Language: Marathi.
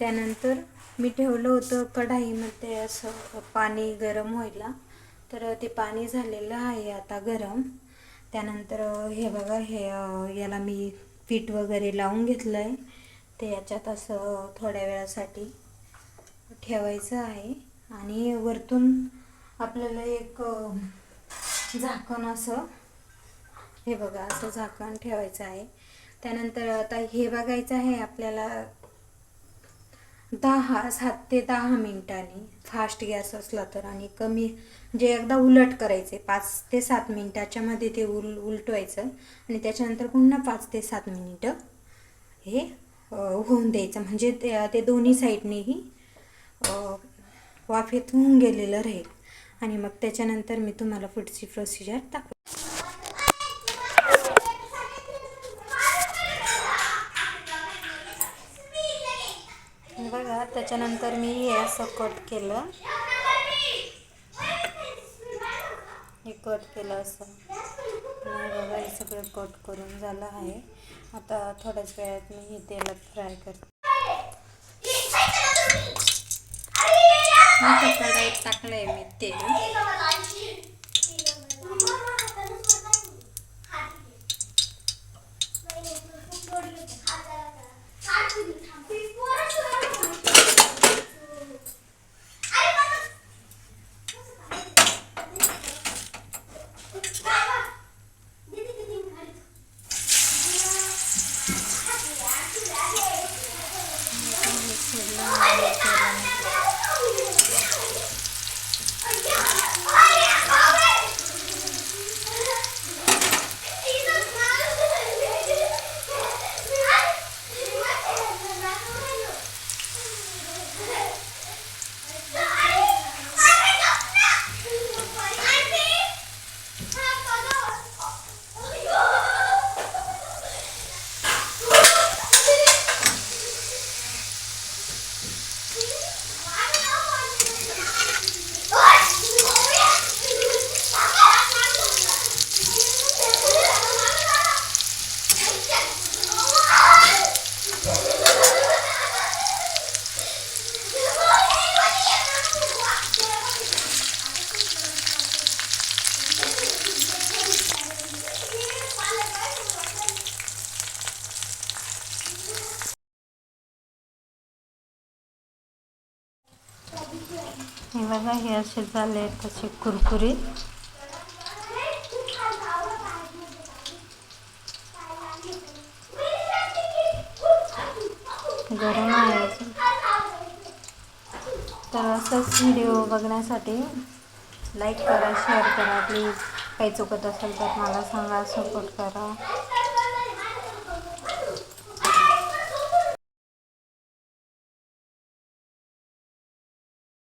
त्यानंतर मी ठेवलं होतं कढाईमध्ये असं पाणी गरम व्हायला. तर ते पाणी झालेलं आहे आता गरम. त्यानंतर हे बघा, हे याला मी पीठ वगैरे लावून घेतलं आहे. ते याच्यात असं थोड्या वेळासाठी ठेवायचं आहे. आणि वरतून आपल्याला एक झाकण असं, हे बघा असं झाकण ठेवायचं आहे. त्यानंतर आता हे बघायचं आहे आपल्याला 7 ते 10 मिनिटांनी फास्ट गॅस असला तर, आणि कमी म्हणजे एकदा उलट करायचे 5 ते 7 मिनिटाच्या मध्ये ते उलटवायचं. आणि त्याच्यानंतर पुन्हा 5 ते 7 मिनिटं हे होऊन द्यायचं. म्हणजे ते दोन्ही साईडनेही वाफेत होऊन गेलेलं राहील. आणि मग त्याच्यानंतर मी तुम्हाला पुढची प्रोसिजर दाखवते. बघा, त्याच्यानंतर मी हे असं कट केलं, हे कट केलं असं. बघा, हे सगळं कट करून झालं आहे. आता थोड्याच वेळात मी हे तेलात फ्राय करते. आता कढईत टाकलंय मी तेल. हे बघा, हे असे झाले तसे कुरकुरीत. गरम आहे. तर असंच व्हिडिओ बघण्यासाठी लाईक करा, शेअर करा प्लीज. काही चुकत असेल तर मला सांगा, सपोर्ट करा.